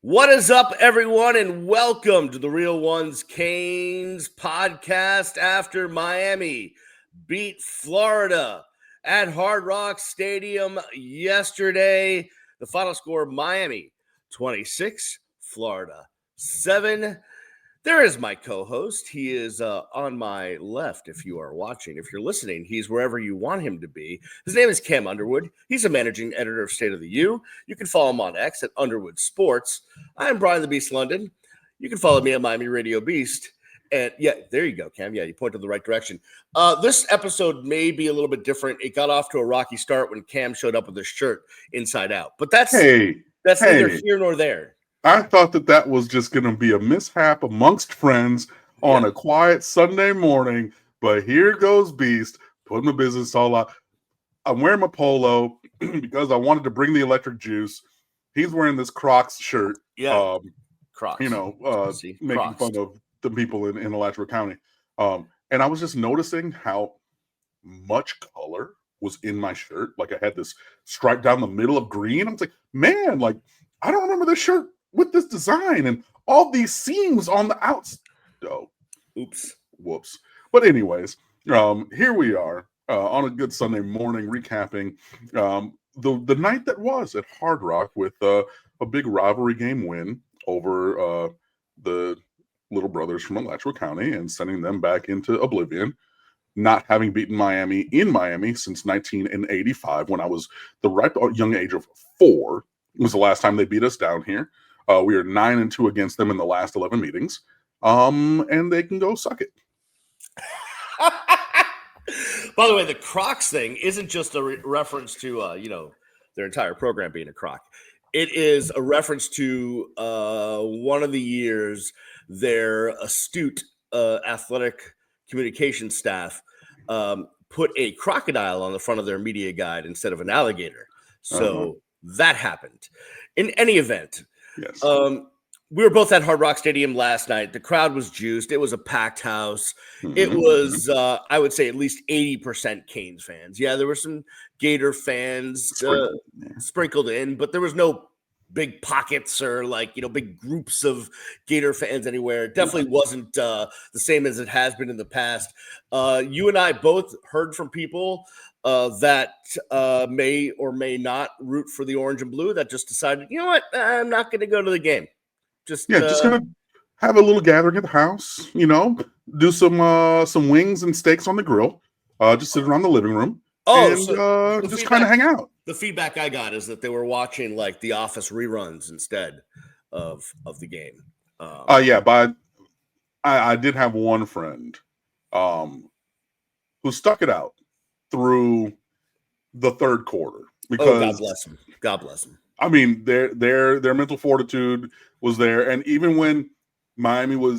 What is up, everyone, and welcome to the Real Ones Canes podcast after Miami beat Florida at Hard Rock Stadium yesterday. The final score, Miami 26, Florida 7. There is my co-host. He is on my left if you are watching. If you're listening, he's wherever you want him to be. His name is Cam Underwood. He's a managing editor of State of the U. You can follow him on X at Underwood Sports. I'm Brian the Beast London. You can follow me at Miami Radio Beast. And yeah, there you go, Cam. Yeah, you pointed the right direction. This episode may be a little bit different. It got off to a rocky start when Cam showed up with his shirt inside out. But that's neither here nor there. I thought that was just going to be a mishap amongst friends on a quiet Sunday morning, but here goes Beast, putting the business all out. I'm wearing my polo because I wanted to bring the electric juice. He's wearing this Crocs shirt. Yeah, Crocs. Making Crocs. fun of the people in Alachua County. And I was just noticing how much color was in my shirt. Like I had this stripe down the middle of green. I was like, man, I don't remember this shirt with this design and all these seams on the outs. Oh, whoops. But anyways, here we are on a good Sunday morning recapping the night that was at Hard Rock with a big rivalry game win over the Little Brothers from Alachua County and sending them back into oblivion, not having beaten Miami in Miami since 1985 when I was the ripe young age of 4. It was the last time they beat us down here. We are 9-2 against them in the last 11 meetings. And they can go suck it. By the way, the Crocs thing isn't just a reference to, their entire program being a Croc. It is a reference to one of the years their astute athletic communication staff put a crocodile on the front of their media guide instead of an alligator. So that happened. In any event, yes. We were both at Hard Rock Stadium last night. The crowd was juiced. It was a packed house. It was, I would say, at least 80% Canes fans. Yeah, there were some Gator fans sprinkled in, but there was no big pockets or big groups of Gator fans anywhere. It definitely wasn't the same as it has been in the past. You and I both heard from people that may or may not root for the orange and blue that just decided, you know what, I'm not going to go to the game. Just gonna have a little gathering at the house, do some wings and steaks on the grill, just sit around the living room and just kind of hang out. The feedback I got is that they were watching the Office reruns instead of the game. But I did have one friend who stuck it out through the third quarter because God bless him. I mean, their mental fortitude was there, and even when Miami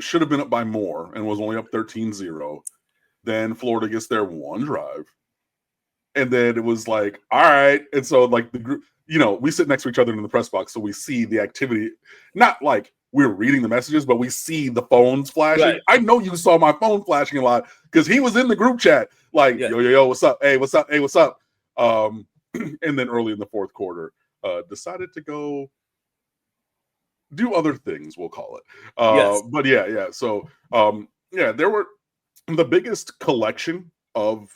should have been up by more and was only up 13-0, then Florida gets their one drive, and then it was like, all right, and so the group, we sit next to each other in the press box, so we see the activity, not like we're reading the messages, but we see the phones flashing. Right. I know you saw my phone flashing a lot because he was in the group chat, yo, what's up? Hey, what's up? Hey, what's up? And then early in the fourth quarter, decided to go do other things, we'll call it. Yes. But yeah. So, there were the biggest collection of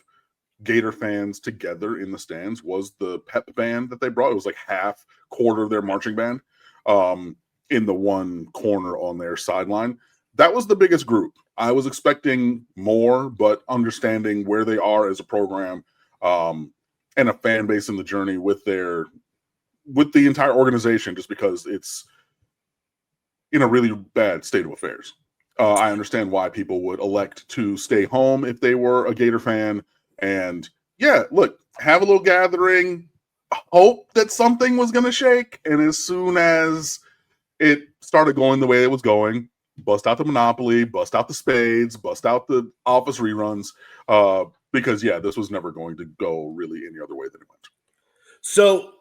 Gator fans together in the stands was the pep band that they brought. It was half quarter of their marching band in the one corner on their sideline. That was the biggest group. I was expecting more, but understanding where they are as a program and a fan base in the journey with the entire organization, just because it's in a really bad state of affairs. I understand why people would elect to stay home if they were a Gator fan. And look, have a little gathering, hope that something was going to shake. And as soon as it started going the way it was going, bust out the Monopoly, bust out the spades, bust out the Office reruns, because this was never going to go really any other way than it went. So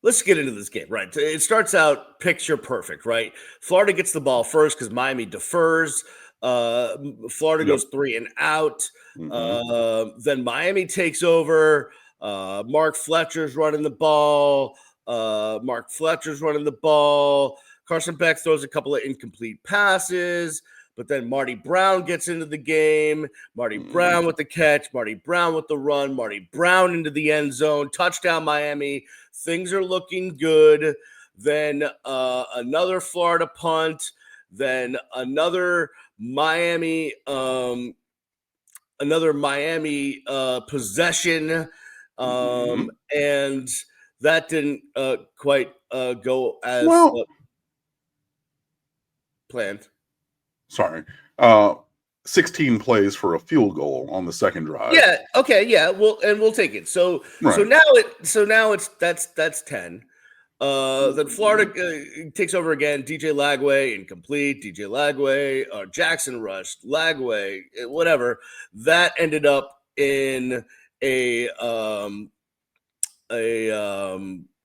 let's get into this game, right? It starts out picture perfect, right? Florida gets the ball first because Miami defers. Florida goes 3 and out. Then Miami takes over. Mark Fletcher's running the ball. Carson Beck throws a couple of incomplete passes, but then Marty Brown gets into the game. Marty Brown with the catch, Marty Brown with the run, Marty Brown into the end zone, touchdown Miami. Things are looking good. Then another Florida punt, then another Miami possession, and that didn't quite go as planned. Sorry. 16 plays for a field goal on the second drive. Yeah. Okay. Yeah. We'll take it. So now that's 10. Then Florida takes over again. DJ Lagway incomplete. DJ Lagway, Jackson rushed. Lagway, whatever. That ended up in a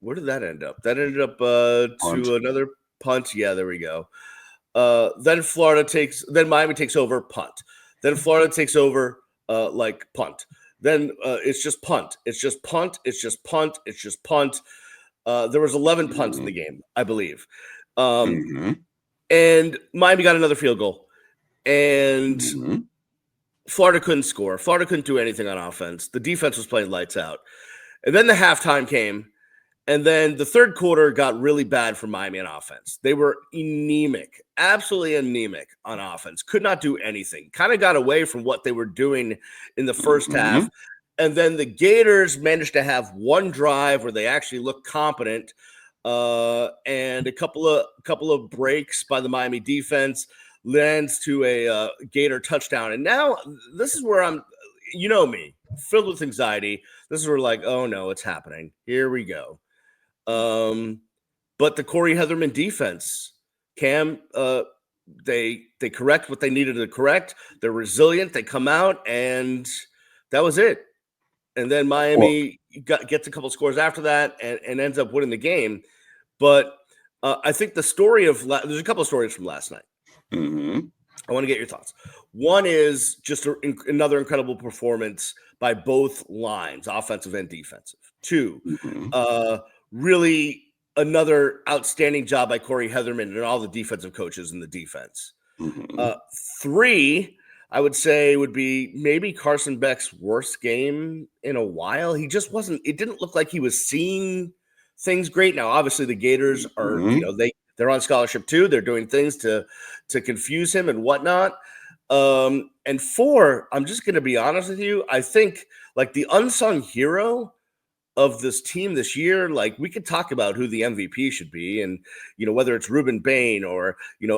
where did that end up? That ended up to another punt. Yeah, there we go. Then Miami takes over, punt. Then Florida takes over, punt. Then it's just punt. It's just punt. It's just punt. It's just punt. There was 11 punts in the game, I believe. And Miami got another field goal. And Florida couldn't score. Florida couldn't do anything on offense. The defense was playing lights out. And then the halftime came. And then the third quarter got really bad for Miami on offense. They were anemic, absolutely anemic on offense. Could not do anything. Kind of got away from what they were doing in the first half. And then the Gators managed to have one drive where they actually looked competent, and a couple of breaks by the Miami defense lands to a Gator touchdown. And now this is where I'm, me, filled with anxiety. This is where oh no, it's happening. Here we go. But the Corey Heatherman defense, Cam, they correct what they needed to correct. They're resilient. They come out, and that was it. And then Miami gets a couple scores after that and ends up winning the game. But I think the story of there's a couple of stories from last night. I want to get your thoughts. One is just another incredible performance by both lines, offensive and defensive. Two, really another outstanding job by Corey Heatherman and all the defensive coaches in the defense. Three, I would say would be maybe Carson Beck's worst game in a while. He just wasn't. It didn't look like he was seeing things great. Now, obviously, the Gators are they're on scholarship too. They're doing things to confuse him and whatnot. And four, I'm just going to be honest with you. I think the unsung hero of this team this year, we could talk about who the MVP should be, and whether it's Rueben Bain or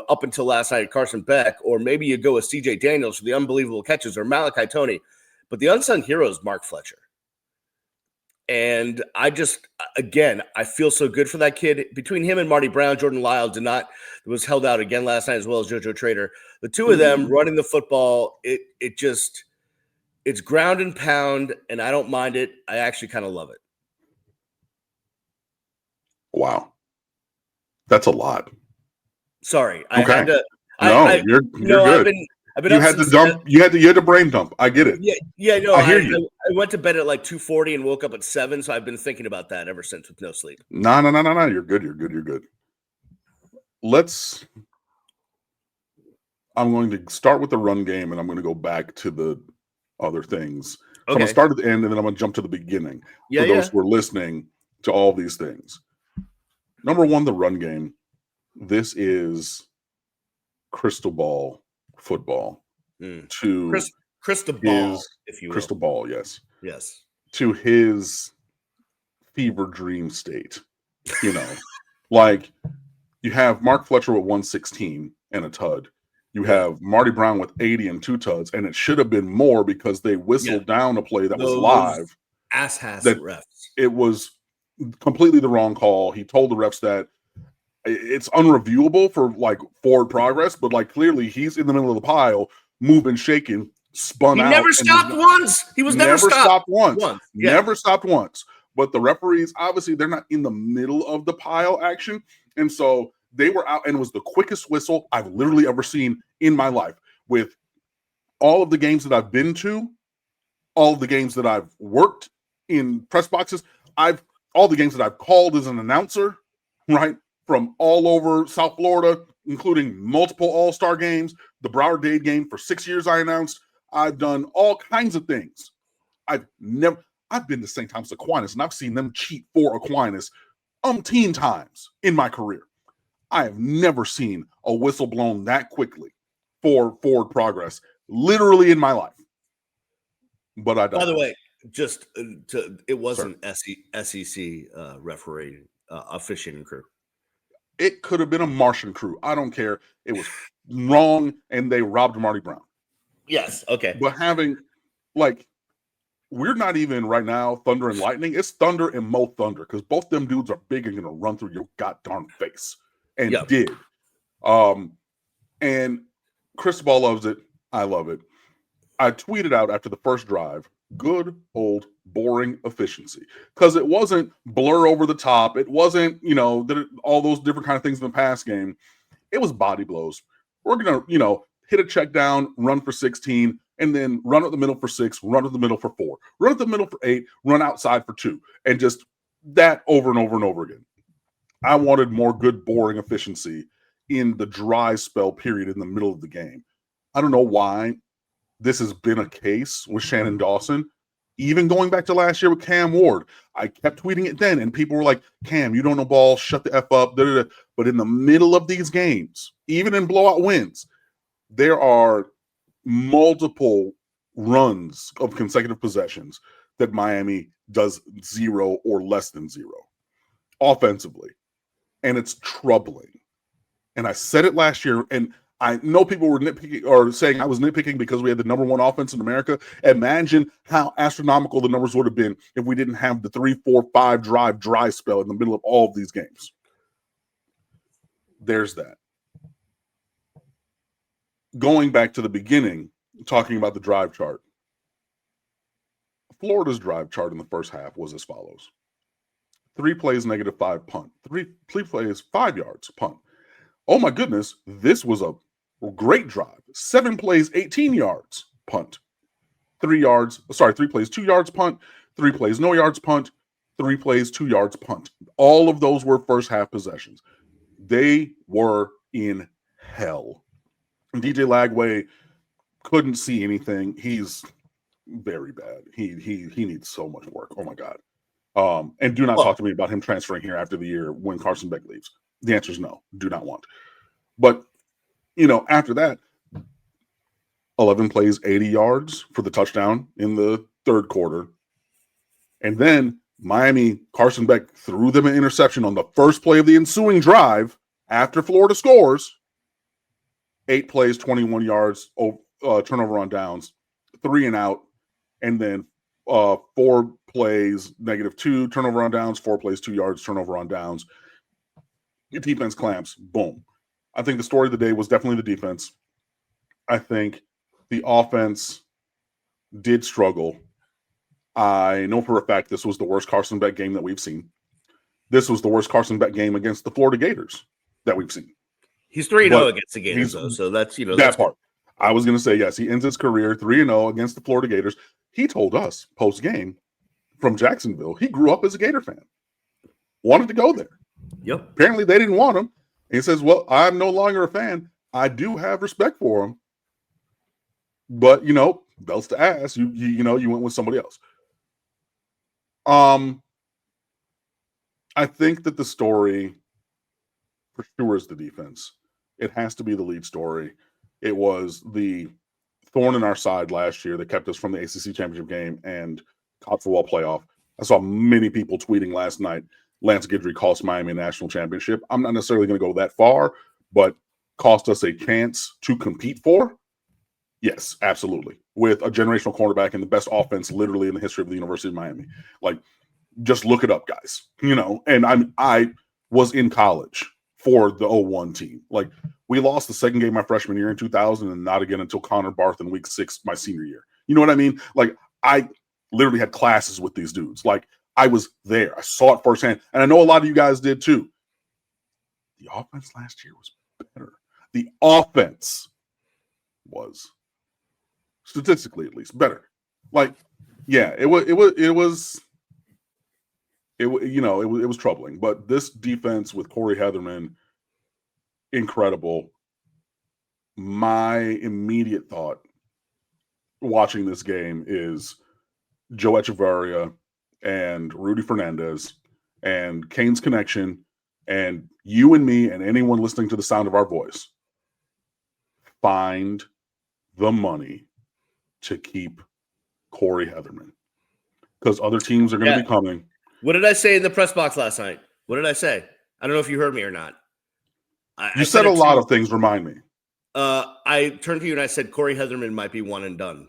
up until last night Carson Beck, or maybe you go with CJ Daniels for the unbelievable catches, or Malachi Toney, but the unsung hero is Mark Fletcher. And I feel so good for that kid. Between him and Marty Brown, Jordan Lyle was held out again last night, as well as JoJo Trader. The two of them running the football, it's ground and pound, and I don't mind it. I actually kind of love it. Wow. That's a lot. Sorry. Okay. I had to. You're good. I've been you had to dump. You had to brain dump. I get it. Yeah. No, I hear you. I went to bed at 2:40 and woke up at 7, so I've been thinking about that ever since with no sleep. No. You're good. You're good. I'm going to start with the run game, and I'm going to go back to the other things. So I'm going to start at the end, and then I'm going to jump to the beginning. For those who are listening to all these things. Number one, the run game. This is Cristobal football. To Cristobal, if you will. Cristobal, yes. Yes. To his fever dream state. You have Mark Fletcher with 116 and a tud. You have Marty Brown with 80 and 2 tuds, and it should have been more because they whistled down a play that was live. Ass-hass refs. It was completely the wrong call. He told the refs that it's unreviewable for forward progress, but clearly he's in the middle of the pile, moving, shaking, spun out. He never stopped once. He was never stopped once. Yeah. Never stopped once. But the referees, obviously, they're not in the middle of the pile action, and so they were out, and it was the quickest whistle I've literally ever seen in my life. With all of the games that I've been to, all of the games that I've worked in press boxes, all the games that I've called as an announcer, right, from all over South Florida, including multiple all-star games, the Broward Dade game for 6 years I announced. I've done all kinds of things. I've been to St. Thomas Aquinas, and I've seen them cheat for Aquinas umpteen times in my career. I have never seen a whistle blown that quickly for forward progress, literally in my life. But I digress. By the way, just it wasn't SEC referee officiating crew. It could have been a Martian crew. I don't care. It was wrong, and they robbed Marty Brown. Yes. Okay. But having, like, we're not even right now Thunder and Lightning. It's Thunder and Mo Thunder, because both them dudes are big and going to run through your goddamn face. And did. And Cristobal loves it. I love it. I tweeted out after the first drive, good old boring efficiency, because it wasn't blur over the top. It wasn't, all those different kind of things in the pass game. It was body blows. We're going to, hit a check down, run for 16, and then run up the middle for 6, run up the middle for 4, run up the middle for 8, run outside for 2, and just that over and over and over again. I wanted more good boring efficiency in the dry spell period in the middle of the game. I don't know why this has been a case with Shannon Dawson, even going back to last year with Cam Ward. I kept tweeting it then, and people were like, Cam, you don't know ball, shut the F up. But in the middle of these games, even in blowout wins, there are multiple runs of consecutive possessions that Miami does 0 or less than 0 offensively. And it's troubling. And I said it last year, and I know people were nitpicking or saying I was nitpicking because we had the number 1 offense in America. Imagine how astronomical the numbers would have been if we didn't have the 3, 4, 5 drive dry spell in the middle of all of these games. There's that. Going back to the beginning, talking about the drive chart. Florida's drive chart in the first half was as follows. 3 plays, -5 punt. 3 plays, 5 yards punt. Oh my goodness, this was a great drive. 7 plays, 18 yards punt. 3 plays, 2 yards punt. 3 plays, no yards punt. 3 plays, 2 yards punt. All of those were first half possessions. They were in hell. DJ Lagway couldn't see anything. He's very bad. He needs so much work. Oh my God. And do not talk to me about him transferring here after the year when Carson Beck leaves. The answer is no. Do not want. But, after that, 11 plays, 80 yards for the touchdown in the third quarter. And then Miami, Carson Beck threw them an interception on the first play of the ensuing drive after Florida scores. 8 plays, 21 yards, turnover on downs, 3 and out, and then 4 plays, -2, turnover on downs, 4 plays, 2 yards, turnover on downs. Your defense clamps, boom. I think the story of the day was definitely the defense. I think the offense did struggle. I know for a fact this was the worst Carson Beck game that we've seen. This was the worst Carson Beck game against the Florida Gators that we've seen. He's 3-0 against the Gators, though, so that's, that that's part. Good. I was going to say, yes, he ends his career 3-0 against the Florida Gators. He told us post-game from Jacksonville, he grew up as a Gator fan, wanted to go there. Yep. Apparently they didn't want him. And he says, well, I'm no longer a fan. I do have respect for him. But, belts to ass, you went with somebody else. I think that the story for sure is the defense. It has to be the lead story. It was the thorn in our side last year that kept us from the ACC championship game and college football playoff. I saw many people tweeting last night, Lance Guidry cost Miami a national championship. I'm not necessarily going to go that far, but cost us a chance to compete for? Yes, absolutely. With a generational cornerback and the best offense literally in the history of the University of Miami. Like, just look it up, guys. And I was in college for the 01 team. Like, we lost the second game my freshman year in 2000 and not again until Connor Barth in week 6 my senior year. You know what I mean? Like, I literally had classes with these dudes. Like, I was there. I saw it firsthand. And I know a lot of you guys did too. The offense last year was better. The offense was, statistically at least, better. Like, yeah, it was it was troubling. But this defense with Corey Heatherman, incredible. My immediate thought watching this game is Joe Echeverria and Rudy Fernandez and Canes Connection and you and me and anyone listening to the sound of our voice. Find the money to keep Corey Heatherman because other teams are going to be coming. What did I say in the press box last night? What did I say? I don't know if you heard me or not. I said a lot of things. Remind me. I turned to you and I said Corey Heatherman might be one and done.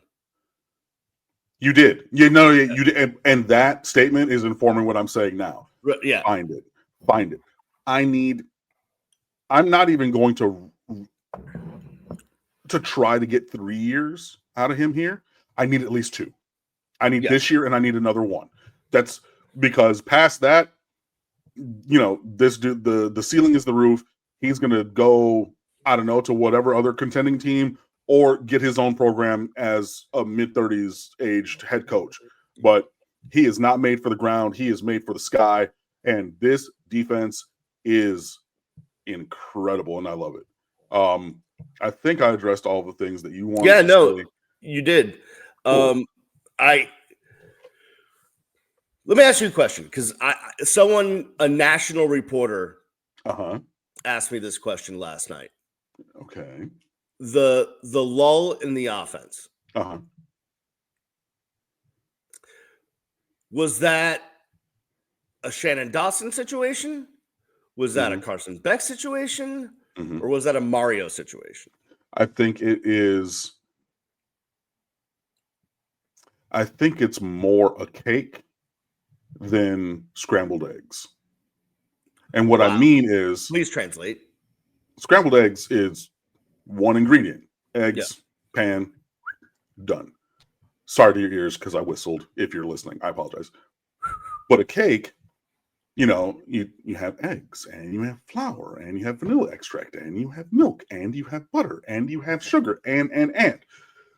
You did. You did. And that statement is informing what I'm saying now. Yeah. Find it. I'm not even going to try to get 3 years out of him here. I need at least 2. I need this year and I need another 1. That's because past that, this dude, the ceiling is the roof. He's going to go, I don't know, to whatever other contending team or get his own program as a mid-30s aged head coach. But he is not made for the ground. He is made for the sky. And this defense is incredible, and I love it. I think I addressed all the things that you wanted to say. You did. Cool. Let me ask you a question, because a national reporter asked me this question last night. Okay. The lull in the offense. Was that a Shannon Dawson situation? Was that a Carson Beck situation? Or was that a Mario situation? I think it is. I think it's more a cake than scrambled eggs. And what I mean is, please translate. Scrambled eggs is one ingredient. Eggs, pan, done. Sorry to your ears because I whistled. If you're listening, I apologize. But a cake, you have eggs and you have flour and you have vanilla extract and you have milk and you have butter and you have sugar and.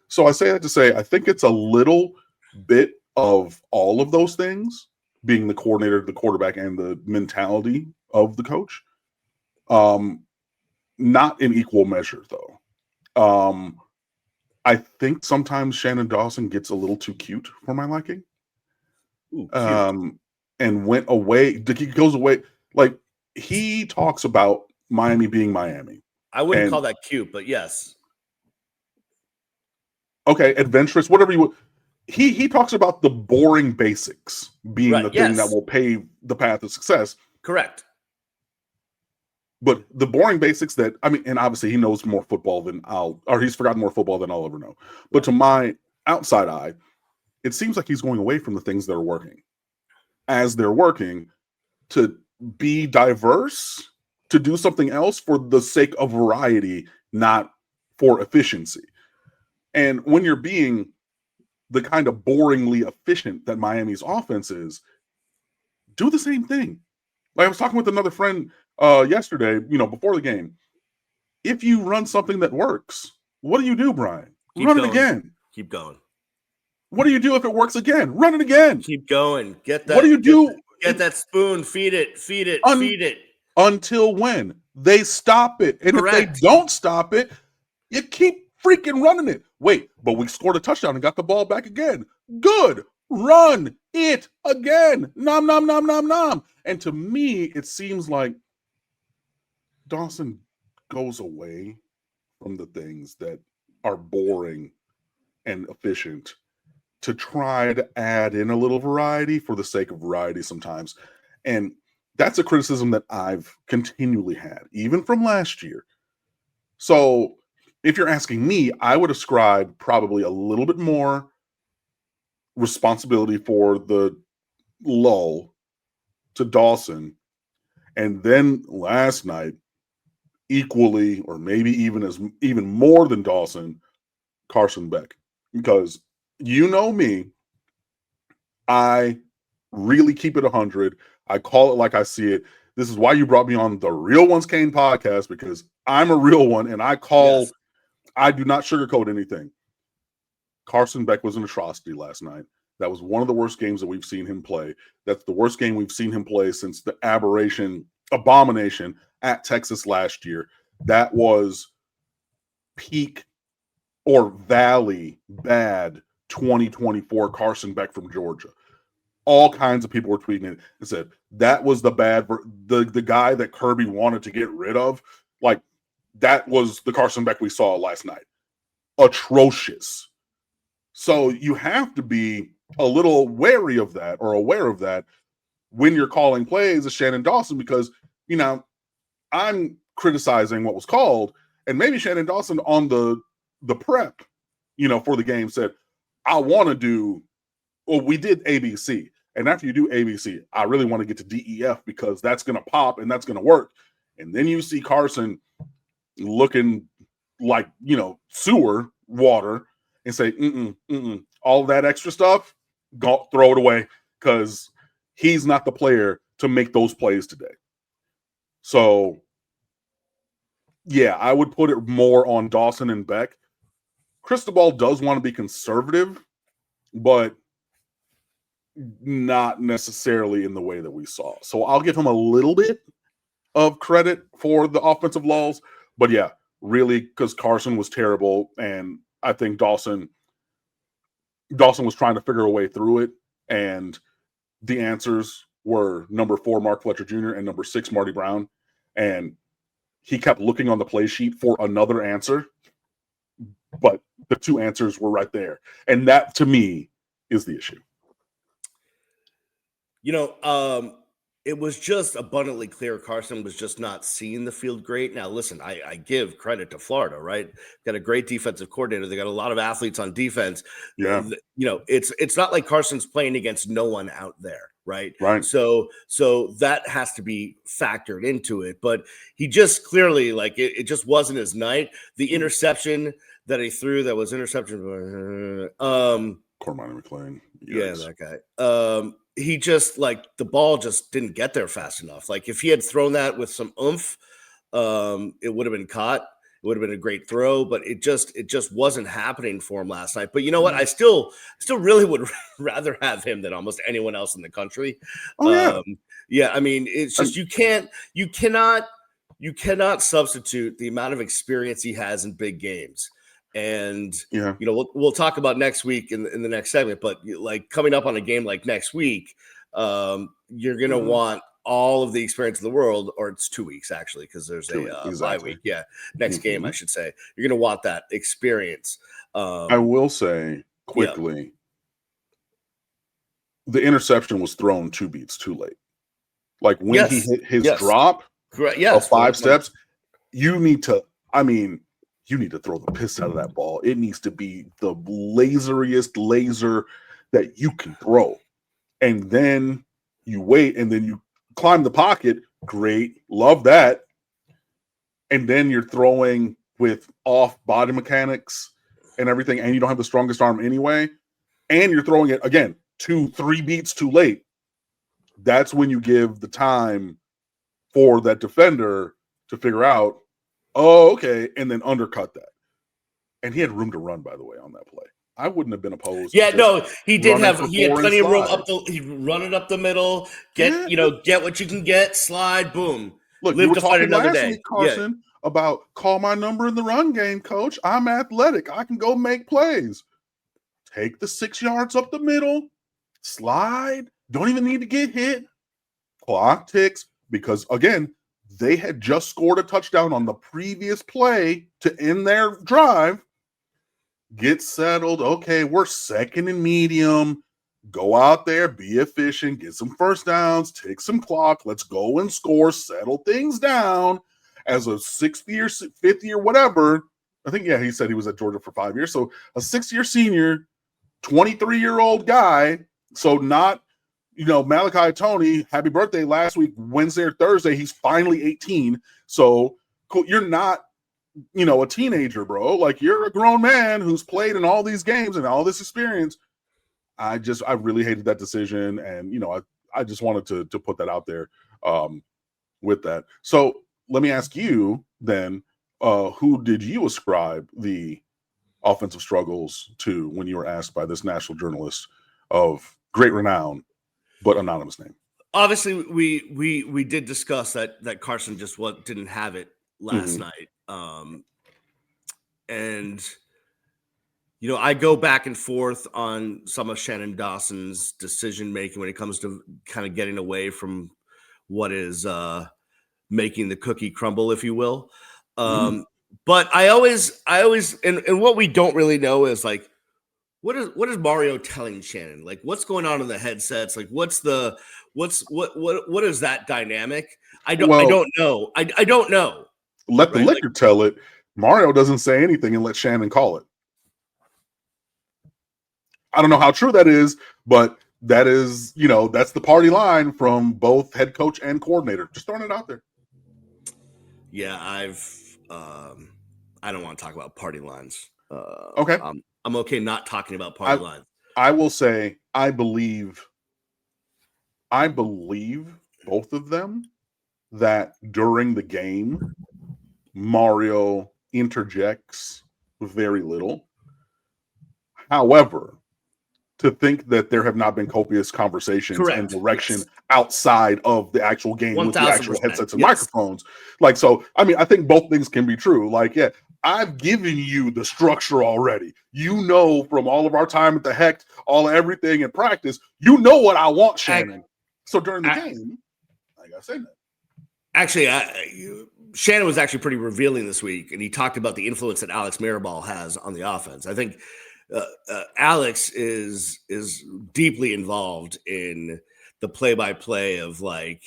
So I say that to say I think it's a little bit of all of those things, being the coordinator, the quarterback, and the mentality of the coach. Not in equal measure, though. I think sometimes Shannon Dawson gets a little too cute for my liking. Ooh, and went away. He goes away. Like, he talks about Miami being Miami. I wouldn't call that cute, but yes. Okay, adventurous, whatever you would. He talks about the boring basics being the thing that will pave the path of success. Correct. But the boring basics that, and obviously he knows more football than he's forgotten more football than I'll ever know. But to my outside eye, it seems like he's going away from the things that are working. As they're working, to be diverse, to do something else for the sake of variety, not for efficiency. And when you're being the kind of boringly efficient that Miami's offense is, do the same thing. Like I was talking with another friend yesterday, before the game. If you run something that works, what do you do, Brian? Run it again. Keep going. What do you do if it works again? Run it again. Keep going. Get that. What do you do? Get that spoon. Feed it. Feed it. Feed it. Until when? They stop it. And if they don't stop it, you keep freaking running it. Wait, but we scored a touchdown and got the ball back again. Good. Run it again. Nom, nom, nom, nom, nom. And to me, it seems like Dawson goes away from the things that are boring and efficient to try to add in a little variety for the sake of variety sometimes. And that's a criticism that I've continually had, even from last year. So if you're asking me, I would ascribe probably a little bit more responsibility for the lull to Dawson. And then last night, equally, or maybe even more than Dawson, Carson Beck. Because you know me, I really keep it 100. I call it like I see it. This is why you brought me on the Real Ones Kane podcast, because I'm a real one, and I do not sugarcoat anything. Carson Beck was an atrocity last night. That was one of the worst games that we've seen him play. That's the worst game we've seen him play since the abomination at Texas last year. That was peak or valley bad 2024 Carson Beck from Georgia. All kinds of people were tweeting it and said that was the guy that Kirby wanted to get rid of. Like, that was the Carson Beck we saw last night. Atrocious. So you have to be a little wary of that, or aware of that, when you're calling plays as Shannon Dawson, because, I'm criticizing what was called, and maybe Shannon Dawson on the prep, for the game said, I want to do, well, we did ABC. And after you do ABC, I really want to get to DEF because that's going to pop and that's going to work. And then you see Carson looking like, sewer water and say, all that extra stuff, throw it away, because he's not the player to make those plays today. So, yeah, I would put it more on Dawson and Beck. Cristobal does want to be conservative, but not necessarily in the way that we saw. So I'll give him a little bit of credit for the offensive lulls, but yeah, really, because Carson was terrible, and I think Dawson was trying to figure a way through it, and the answers were number 4 Mark Fletcher Jr. and number 6 Marty Brown, and he kept looking on the play sheet for another answer, but the 2 answers were right there, and that to me is the issue. It was just abundantly clear Carson was just not seeing the field great. Now, listen, I give credit to Florida, right? Got a great defensive coordinator. They got a lot of athletes on defense. Yeah. It's not like Carson's playing against no one out there, right? Right. So that has to be factored into it. But he just clearly, it just wasn't his night. The interception that he threw, that was interception. Cormani McLean. Yes. Yeah, that guy. He just, the ball just didn't get there fast enough. If he had thrown that with some oomph, it would have been caught. It would have been a great throw, but it just wasn't happening for him last night. But you know what? I still really would rather have him than almost anyone else in the country. Oh, yeah. Yeah. I mean, it's just, you cannot substitute the amount of experience he has in big games. And, we'll talk about next week in the next segment, but coming up on a game like next week, you're going to want all of the experience in the world, or it's 2 weeks actually, because there's a bye week. Yeah. Next game, I should say. You're going to want that experience. I will say quickly, the interception was thrown 2 beats too late. When he hit his drop of 5 steps, you need to throw the piss out of that ball. It needs to be the laseriest laser that you can throw. And then you wait, and then you climb the pocket. Great. Love that. And then you're throwing with off body mechanics and everything, and you don't have the strongest arm anyway. And you're throwing it, again, 2-3 beats too late. That's when you give the time for that defender to figure out, oh, okay, and then undercut that. And he had room to run, by the way, on that play. I wouldn't have been opposed. Yeah, no, he did have. He had plenty of room he run it up the middle, get what you can get, slide, boom. Look, live you were to fight talking another last day. week, Carson, about call my number in the run game, coach. I'm athletic. I can go make plays. Take the 6 yards up the middle, slide. Don't even need to get hit. Clock ticks, because again, they had just scored a touchdown on the previous play to end their drive. Get settled. Okay, we're 2nd and medium. Go out there, be efficient, get some first downs, take some clock. Let's go and score, settle things down. As a 6th year, 5th year, whatever. I think, he said he was at Georgia for 5 years. So a 6-year senior, 23-year-old guy. So not, Malachi Tony, happy birthday last week, Wednesday or Thursday. He's finally 18. So cool. You're not, a teenager, bro. You're a grown man who's played in all these games and all this experience. I really hated that decision. And, I just wanted to put that out there with that. So let me ask you then, who did you ascribe the offensive struggles to when you were asked by this national journalist of great renown, but anonymous name. Obviously, we did discuss that Carson just didn't have it last night, and I go back and forth on some of Shannon Dawson's decision making when it comes to kind of getting away from what is making the cookie crumble, if you will. But I always, and what we don't really know is like, what is Mario telling Shannon? Like, what's going on in the headsets? Like, what is that dynamic? I don't know. I don't know. Let the liquor tell it. Mario doesn't say anything and let Shannon call it. I don't know how true that is, but that is, that's the party line from both head coach and coordinator. Just throwing it out there. Yeah, I don't want to talk about party lines. Okay. I'm okay not talking about party lines. I will say I believe both of them that during the game, Mario interjects very little. However, to think that there have not been copious conversations and direction outside of the actual game with the actual headsets and microphones. Like, so, I mean, I think both things can be true. Like, yeah, I've given you the structure already. From all of our time at the Hecht, everything in practice, what I want, Shannon. So during the game, I got to say that. Actually, Shannon was actually pretty revealing this week, and he talked about the influence that Alex Mirabal has on the offense. I think Alex is deeply involved in the play-by-play of like,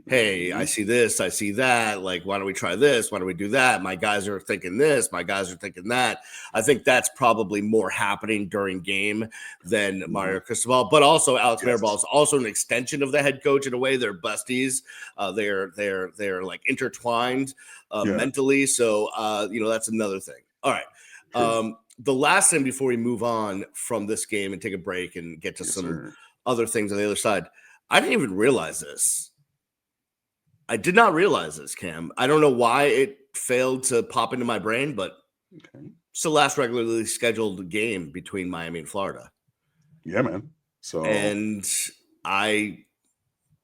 hey, I see this, I see that. Like, why don't we try this? Why don't we do that? My guys are thinking this. My guys are thinking that. I think that's probably more happening during game than Mario Cristobal. But also, Alex Mirabal is also an extension of the head coach in a way. They're besties. They're like intertwined mentally. So that's another thing. All right. The last thing before we move on from this game and take a break and get to some other things on the other side, I didn't even realize this. I did not realize this, Cam. I don't know why it failed to pop into my brain, but it's the last regularly scheduled game between Miami and Florida. Yeah, man. So, and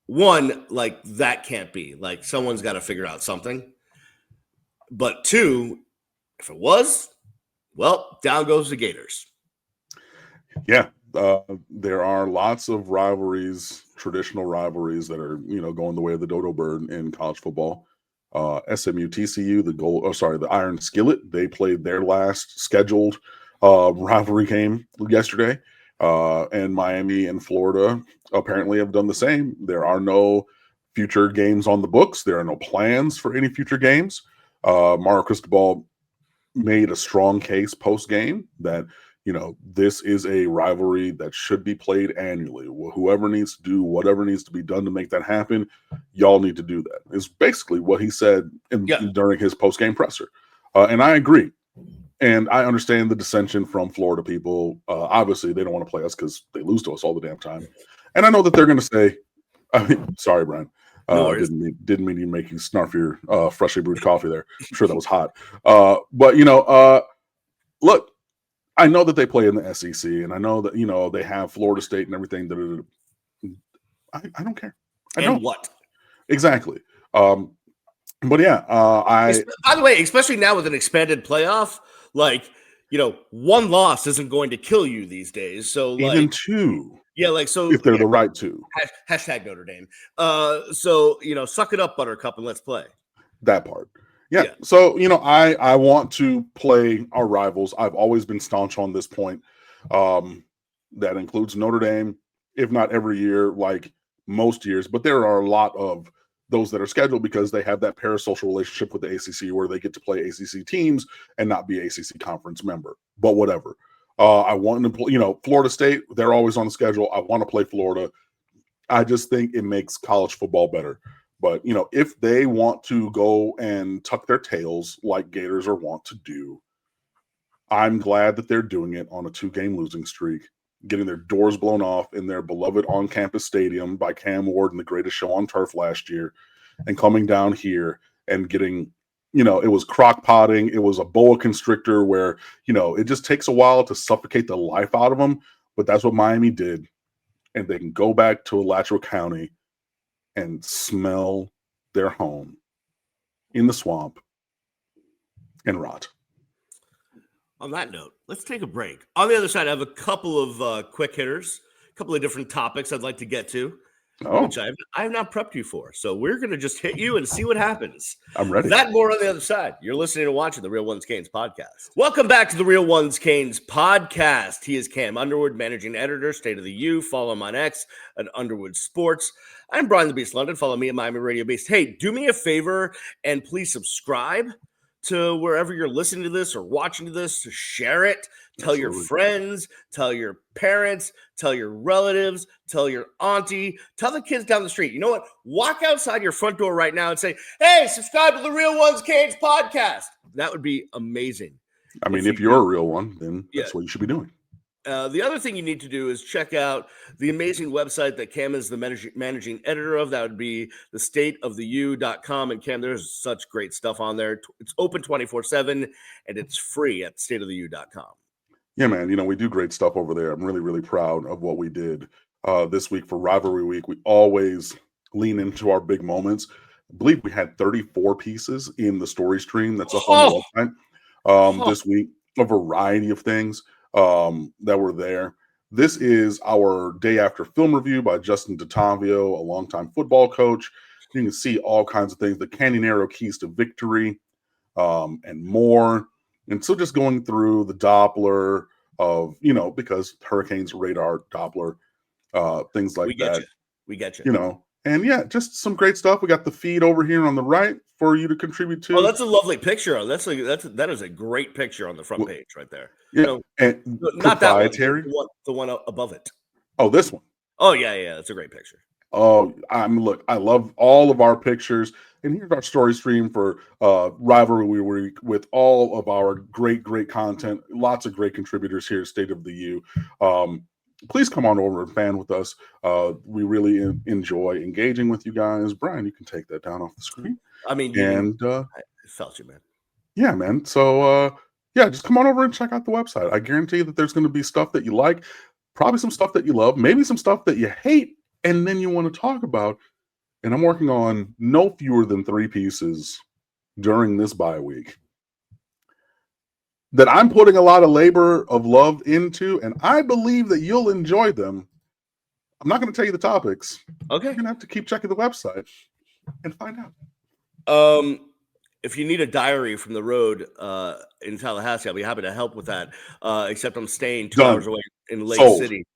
that can't be. Like, someone's got to figure out something. But two, if it was, well, down goes the Gators. Yeah, there are lots of rivalries, traditional rivalries that are, going the way of the dodo bird in college football. SMU, TCU, the Iron Skillet, they played their last scheduled rivalry game yesterday. And Miami and Florida apparently have done the same. There are no future games on the books. There are no plans for any future games. Mario Cristobal made a strong case post-game that, this is a rivalry that should be played annually. Whoever needs to do whatever needs to be done to make that happen, y'all need to do that. It's basically what he said during his post-game presser. And I agree. And I understand the dissension from Florida people. Obviously, they don't want to play us because they lose to us all the damn time. And I know that they're going to say, sorry, Brian. Didn't mean to make you snarf your freshly brewed coffee there. I'm sure that was hot. But look, I know that they play in the SEC, and I know that they have Florida State and everything. I don't care. I don't. What exactly? But yeah, by the way, especially now with an expanded playoff, like one loss isn't going to kill you these days. So even two. Yeah, so if they're the right two. Hashtag Notre Dame. So suck it up, Buttercup, and let's play. That part. Yeah. So, I want to play our rivals. I've always been staunch on this point. That includes Notre Dame, if not every year, like most years. But there are a lot of those that are scheduled because they have that parasocial relationship with the ACC where they get to play ACC teams and not be ACC conference member. But whatever. I want to play, Florida State, they're always on the schedule. I want to play Florida. I just think it makes college football better. But, if they want to go and tuck their tails like Gators are wont to do, I'm glad that they're doing it on a 2-game losing streak, getting their doors blown off in their beloved on-campus stadium by Cam Ward and the greatest show on turf last year, and coming down here and getting, it was crock potting. It was a boa constrictor where, it just takes a while to suffocate the life out of them. But that's what Miami did. and they can go back to Alachua County and smell their home in the swamp and rot. On that note, let's take a break. On the other side, I have a couple of quick hitters, a couple of different topics I'd like to get to, which I have not prepped you for. So we're going to just hit you and see what happens. I'm ready. That more on the other side. You're listening and watching the Real Ones Canes podcast. Welcome back to the Real Ones Canes podcast. He is Cam Underwood, managing editor, State of the U. Follow him on X at Underwood Sports. I'm Brian the Beast London. Follow me at Miami Radio Beast. Hey, do me a favor and please subscribe to wherever you're listening to this or watching this, to share it, tell your friends, tell your parents, tell your relatives, tell your auntie, tell the kids down the street. You know what? Walk outside your front door right now and say, hey, subscribe to the Real Ones Canes podcast. That would be amazing. I mean, if you're a real one, then that's what you should be doing. The other thing you need to do is check out the amazing website that Cam is the managing editor of. That would be thestateoftheu.com. And Cam, there's such great stuff on there. It's open 24/7 and it's free at stateoftheu.com. Yeah, man. You know, we do great stuff over there. I'm really, really proud of what we did this week for Rivalry Week. We always lean into our big moments. I believe we had 34 pieces in the story stream that's up on the website this week. A variety of things that were there. This is our day after film review by Justin DeTavio, a longtime football coach. You can see all kinds of things, the Canyon Arrow keys to victory, and more. And so just going through the Doppler of, you know, because hurricanes radar Doppler, things like that. We get you. You know, and yeah, just some great stuff. We got the feed over here on the right for you to contribute to. Oh, that's a lovely picture. That is a great picture on the front page right there. Yeah, you know, and not proprietary. That one, the one above it. Oh, this one. Oh yeah, that's a great picture. Oh, look, I love all of our pictures. And here's our story stream for Rivalry Week with all of our great content. Lots of great contributors here at State of the U. Please come on over and fan with us. We really enjoy engaging with you guys. Brian, you can take that down off the screen. I mean, I felt you, man. Yeah, man. So, just come on over and check out the website. I guarantee that there's going to be stuff that you like, probably some stuff that you love, maybe some stuff that you hate, and then you want to talk about. And I'm working on no fewer than 3 pieces during this bye week that I'm putting a lot of labor of love into, and I believe that you'll enjoy them. I'm not going to tell you the topics. Okay. You're going to have to keep checking the website and find out. If you need a diary from the road in Tallahassee, I'll be happy to help with that. Except I'm staying 2 hours away in Lake City.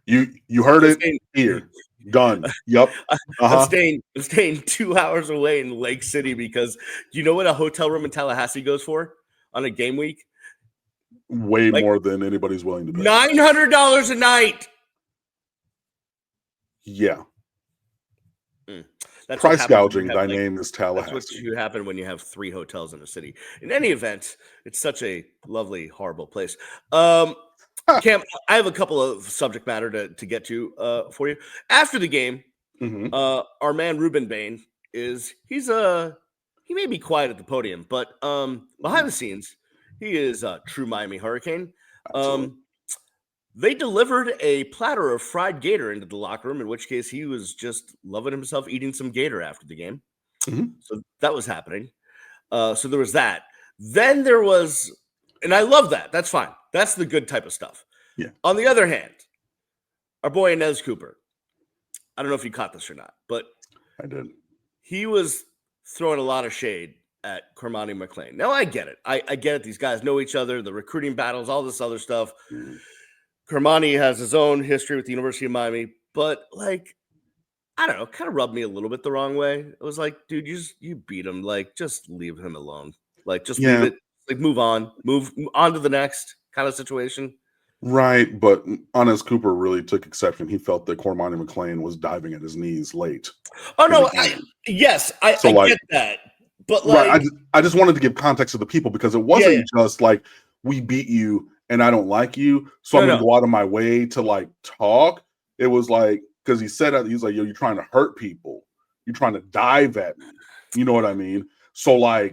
You heard it here. Done. Yep. I'm staying 2 hours away in Lake City because you know what a hotel room in Tallahassee goes for on a game week? Way more than anybody's willing to pay. $900 a night. Yeah. That's price gouging. Thy name is Tallahassee. That's what should happen when you have 3 hotels in a city. In any event, it's such a lovely, horrible place. Cam, I have a couple of subject matter to get to for you. After the game, our man Rueben Bain he may be quiet at the podium, but behind the scenes, he is a true Miami Hurricane. They delivered a platter of fried gator into the locker room, in which case he was just loving himself eating some gator after the game. So that was happening. So there was that. Then there was, and I love that. That's fine. That's the good type of stuff. Yeah. On the other hand, our boy Anez Cooper, I don't know if you caught this or not, but I did. He was throwing a lot of shade at Cormani McClain. Now, I get it. I get it. These guys know each other, the recruiting battles, all this other stuff. Cormani has his own history with the University of Miami, but I don't know, kind of rubbed me a little bit the wrong way. It was like, dude, you beat him. Just leave him alone. Just leave it. Move on to the next kind of situation. Right, but Anez Cooper really took exception. He felt that Cormani McClain was diving at his knees late. Oh no, I get that, but right, I just wanted to give context to the people because it wasn't just like we beat you and I don't like you, so I'm gonna go out of my way to talk. It was like because he said that he's like, yo, you're trying to hurt people, you're trying to dive at me. You know what I mean? So I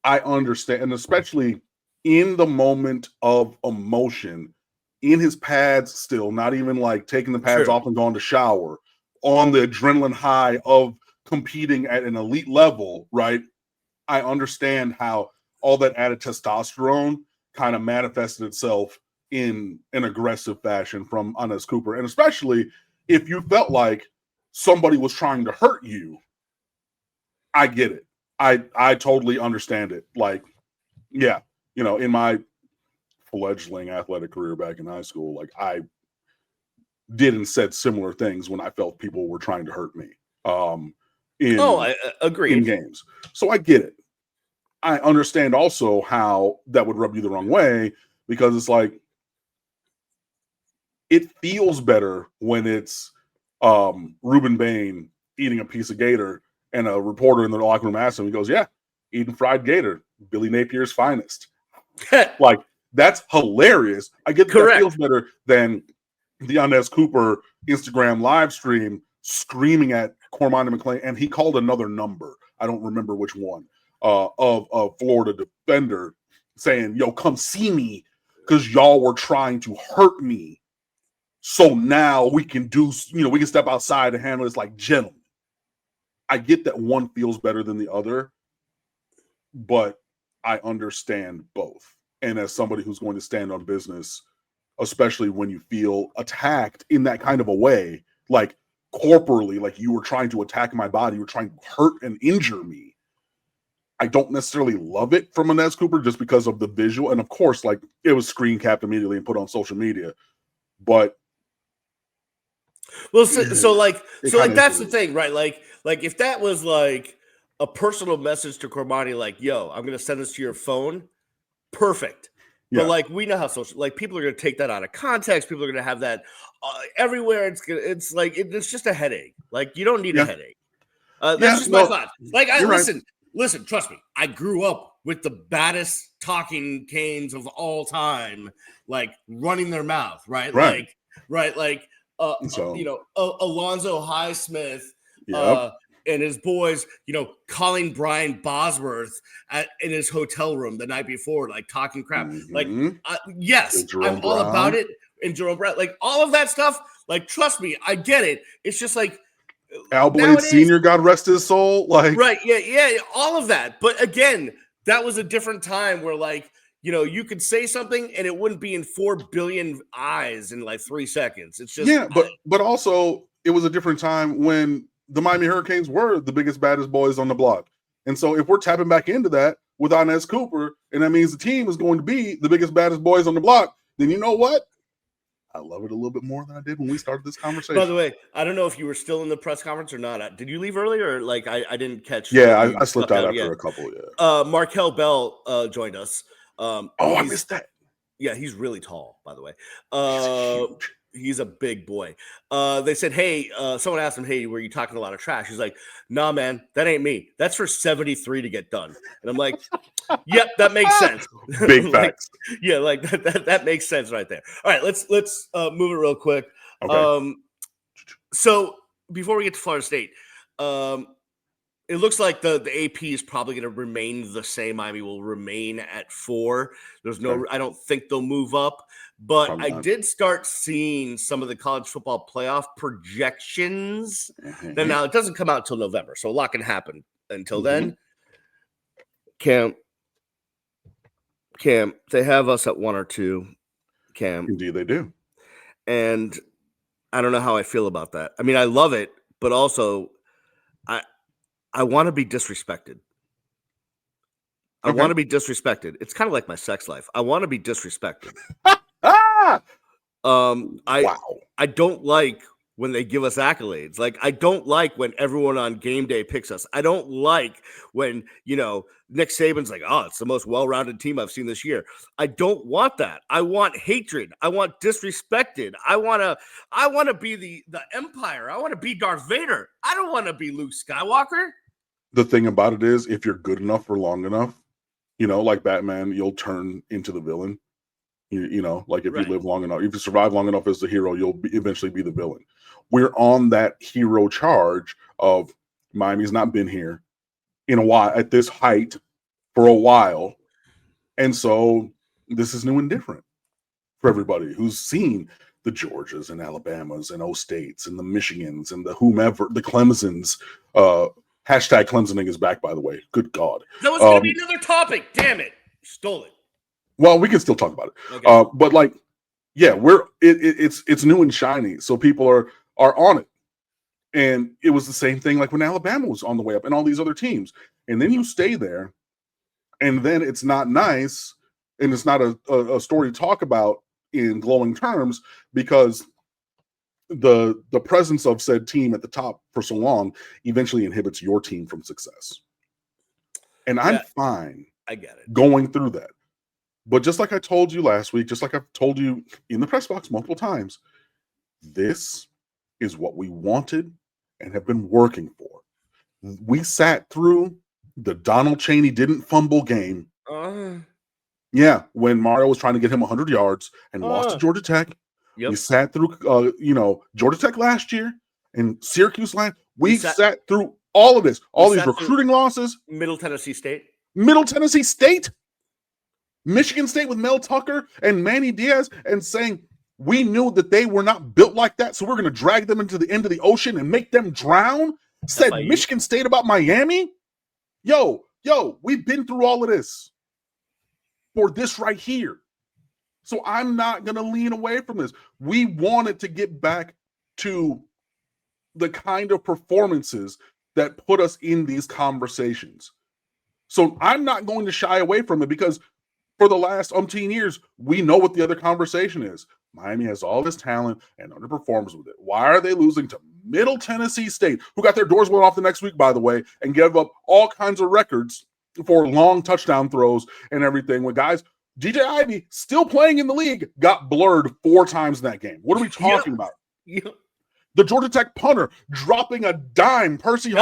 understand, and especially in the moment of emotion, in his pads still, not even like taking the pads off and going to shower, on the adrenaline high of competing at an elite level, right? I understand how all that added testosterone kind of manifested itself in an aggressive fashion from Anez Cooper. And especially if you felt like somebody was trying to hurt you, I get it. I totally understand it. Like, yeah, in my fledgling athletic career back in high school, like I did and said similar things when I felt people were trying to hurt me. I agree. In games. So I get it. I understand also how that would rub you the wrong way, because it's like, it feels better when it's Rueben Bain eating a piece of Gator and a reporter in the locker room asks him, he goes, yeah, eating fried Gator, Billy Napier's finest. Like, that's hilarious. I get that. That feels better than the Anez Cooper Instagram live stream screaming at Cormani McClain, and he called another number. I don't remember which one, of a Florida defender, saying, yo, come see me because y'all were trying to hurt me. So now we can we can step outside and handle this like gentlemen. I get that one feels better than the other, but I understand both. And as somebody who's going to stand on business, especially when you feel attacked in that kind of a way, like corporally, like you were trying to attack my body, you were trying to hurt and injure me. I don't necessarily love it from Anez Cooper just because of the visual. And of course, like, it was screen capped immediately and put on social media. But well, so that's the thing, right? Like if that was like a personal message to Cormani, like, yo, I'm going to send this to your phone, perfect. Yeah. But like, we know how social, like, people are going to take that out of context. People are going to have that everywhere. It's like, it's just a headache. Like, you don't need a headache. That's just my thought. Like, listen, trust me. I grew up with the baddest talking canes of all time, like running their mouth, right? Like, Alonzo Highsmith, and his boys, calling Brian Bosworth in his hotel room the night before, like talking crap. Like, yes, I'm all about it. And Jerome Brown, like all of that stuff. Like, trust me, I get it. It's just like Al Blade Sr., God rest his soul. Like, right, yeah, all of that. But again, that was a different time where, like, you could say something and it wouldn't be in 4 billion eyes in like 3 seconds. It's just but also it was a different time when the Miami Hurricanes were the biggest, baddest boys on the block. And so if we're tapping back into that with Anez Cooper, and that means the team is going to be the biggest, baddest boys on the block, then you know what? I love it a little bit more than I did when we started this conversation. By the way, I don't know if you were still in the press conference or not. Did you leave early, or like I didn't catch? Yeah, I slipped out after a couple. Yeah. Markel Bell joined us. I missed that. Yeah, he's really tall, by the way. He's a big boy. They said, hey, someone asked him, hey, were you talking a lot of trash? He's like, nah, man, that ain't me. That's for 73 to get done. And I'm like, yep, that makes sense. Big facts. Yeah, like that makes sense right there. All right, let's move it real quick. Okay. So before we get to Florida State, it looks like the AP is probably going to remain the same. Miami will remain at 4. There's no, I don't think they'll move up, but I did start seeing some of the college football playoff projections. Then now it doesn't come out till November, so a lot can happen until then. Cam, they have us at 1 or 2. Cam, indeed they do, and I don't know how I feel about that. I mean, I love it, but also I want to be disrespected. I want to be disrespected. It's kind of like my sex life. I want to be disrespected. I don't like when they give us accolades. Like, I don't like when everyone on game day picks us. I don't like when, Nick Saban's like, oh, it's the most well-rounded team I've seen this year. I don't want that. I want hatred. I want disrespected. I want to be the Empire. I want to be Darth Vader. I don't want to be Luke Skywalker. The thing about it is, if you're good enough for long enough, like Batman, you'll turn into the villain. Like if you live long enough, if you survive long enough as the hero, you'll eventually be the villain. We're on that hero charge of Miami's not been here in a while at this height for a while. And so this is new and different for everybody who's seen the Georgias and Alabamas and O States and the Michigans and the whomever, the Clemsons. Hashtag Clemsoning is back, by the way. Good God. That was going to be another topic. Damn it. Stole it. Well, we can still talk about it. Okay. But like, yeah, it's new and shiny. So people are on it. And it was the same thing like when Alabama was on the way up and all these other teams. And then you stay there, and then it's not nice, and it's not a story to talk about in glowing terms because the presence of said team at the top for so long eventually inhibits your team from success. And I'm fine. I get it. Going through that. But just like I told you last week, just like I've told you in the press box multiple times, this is what we wanted and have been working for. We sat through the Donald Chaney didn't fumble game. Yeah, when Mario was trying to get him 100 yards and lost to Georgia Tech. Yep. We sat through, Georgia Tech last year and Syracuse last. We sat through all of this, all these recruiting losses. Middle Tennessee State. Michigan State with Mel Tucker and Manny Diaz, and saying we knew that they were not built like that, so we're going to drag them into the end of the ocean and make them drown. Said Michigan State about Miami. Yo, we've been through all of this for this right here. So I'm not going to lean away from this. We wanted to get back to the kind of performances that put us in these conversations. So I'm not going to shy away from it because for the last umpteen years, we know what the other conversation is. Miami has all this talent and underperforms with it. Why are they losing to Middle Tennessee State, who got their doors blown off the next week, by the way, and gave up all kinds of records for long touchdown throws and everything when guys, DJ Ivey, still playing in the league, got blurred 4 times in that game. What are we talking about? Yeah. The Georgia Tech punter dropping a dime, Harvin,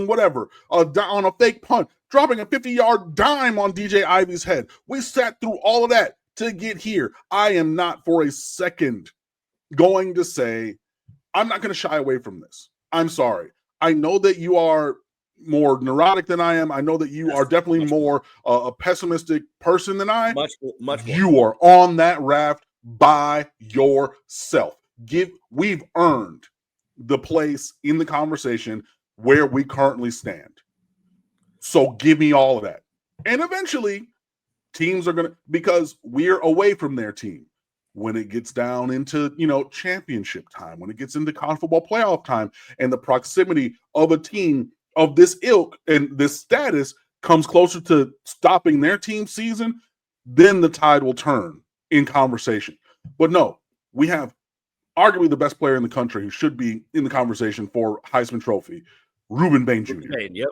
whatever, on a fake punt, dropping a 50-yard dime on DJ Ivey's head. We sat through all of that to get here. I am not for a second going to say, I'm not going to shy away from this. I'm sorry. I know that you are more neurotic than I am. I know that you are definitely more a pessimistic person than I. Much more. You are on that raft by yourself. We've earned the place in the conversation where we currently stand. So give me all of that. And eventually, teams are going to, because we're away from their team. When it gets down into, championship time, when it gets into college football playoff time, and the proximity of a team of this ilk and this status comes closer to stopping their team season, then the tide will turn in conversation. But no, we have arguably the best player in the country who should be in the conversation for Heisman Trophy, Rueben Bain Jr. Yep.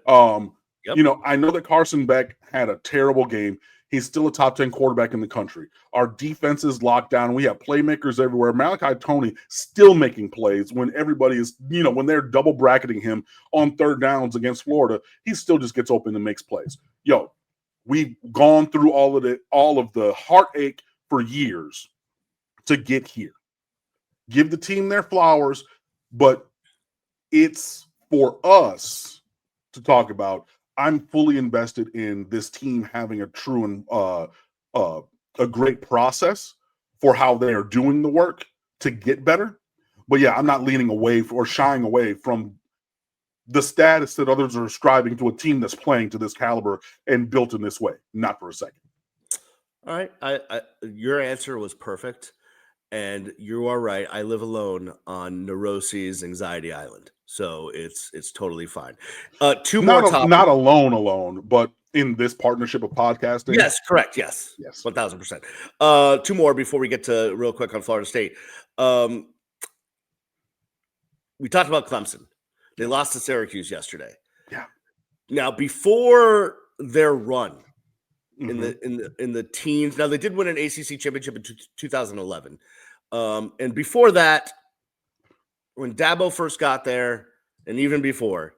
I know that Carson Beck had a terrible game. He's still a top 10 quarterback in the country. Our defense is locked down. We have playmakers everywhere. Malachi Toney still making plays when everybody is, when they're double bracketing him on third downs against Florida, he still just gets open and makes plays. We've gone through all of the heartache for years to get here. Give the team their flowers, but it's for us to talk about. I'm fully invested in this team having a true and a great process for how they are doing the work to get better. But yeah, I'm not leaning away or shying away from the status that others are ascribing to a team that's playing to this caliber and built in this way. Not for a second. All right. Your answer was perfect. And you are right. I live alone on Neuroses Anxiety Island. So it's totally fine. Two more topics. Not alone, but in this partnership of podcasting. Yes, correct. Yes. 1,000%. 2 more before we get to real quick on Florida State. We talked about Clemson. They lost to Syracuse yesterday. Yeah. Now, before their run in the teens, now they did win an ACC championship in 2011. And before that, when Dabo first got there, and even before,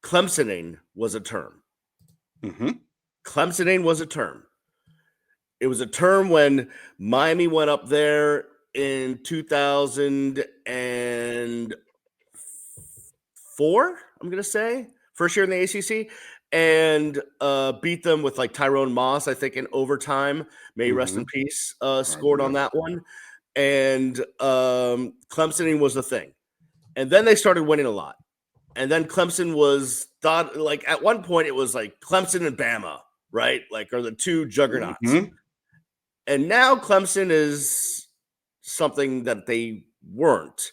Clemsoning was a term. Clemsoning was a term. It was a term when Miami went up there in 2004, I'm going to say, first year in the ACC. and beat them with like Tyrone Moss, I think, in overtime. May he rest in peace. Scored on that one. And Clemsoning was the thing. And then they started winning a lot. And then Clemson was thought like at one point it was like Clemson and Bama, right? Like are the two juggernauts. And now Clemson is something that they weren't.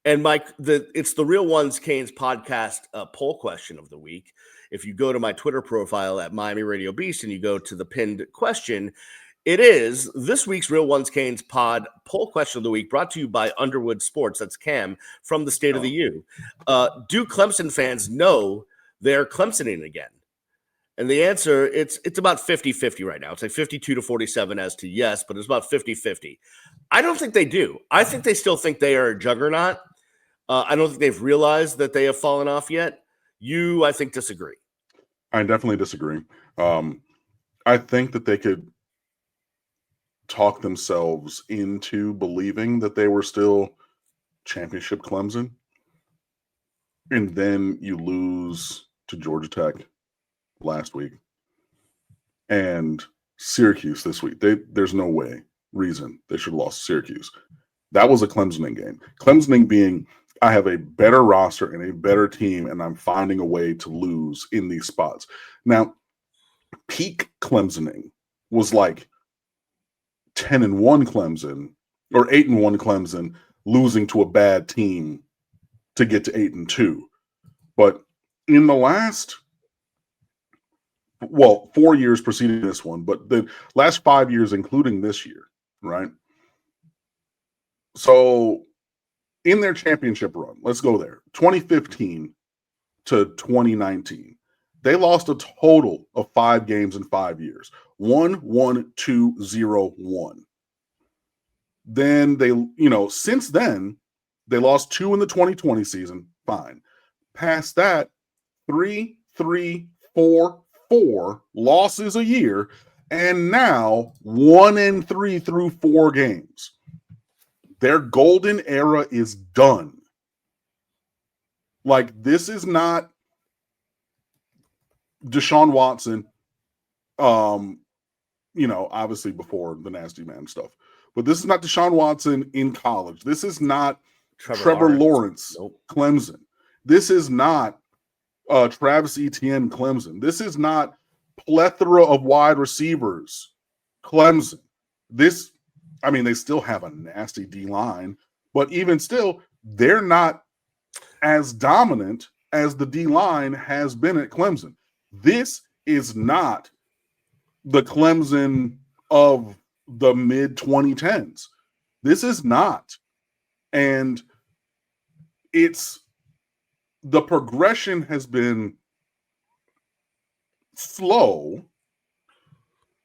And Mike, it's the Real Ones Canes podcast poll question of the week. If you go to my Twitter profile at Miami Radio Beast and you go to the pinned question, it is this week's Real Ones Canes pod poll question of the week, brought to you by Underwood Sports. That's Cam from the State of the U. Do Clemson fans know they're Clemsoning again? And the answer, it's about 50-50 right now. It's like 52-47 as to yes, but it's about 50-50. I don't think they do. I think they still think they are a juggernaut. I don't think they've realized that they have fallen off yet. You, I think, disagree. I definitely disagree. I think that they could talk themselves into believing that they were still championship Clemson. And then you lose to Georgia Tech last week and Syracuse this week. There's no reason they should have lost to Syracuse. That was a Clemsoning game. Clemsoning being, I have a better roster and a better team, and I'm finding a way to lose in these spots. Now, peak Clemsoning was like 10-1 Clemson or 8-1 Clemson losing to a bad team to get to 8-2. But in the last 4 years preceding this one, but the last 5 years, including this year, right? So in their championship run, let's go there, 2015 to 2019, they lost a total of 5 games in 5 years. 1-1-2-0-1. Then they, since then, they lost 2 in the 2020 season. Fine. Past that, 3-4 losses a year, and now 1-3 through 4 games. Their golden era is done. Like, this is not Deshaun Watson, obviously before the nasty man stuff. But this is not Deshaun Watson in college. This is not Trevor Lawrence, Clemson. This is not Travis Etienne, Clemson. This is not plethora of wide receivers, Clemson. They still have a nasty D-line, but even still, they're not as dominant as the D-line has been at Clemson. This is not the Clemson of the mid-2010s. This is not. And the progression has been slow.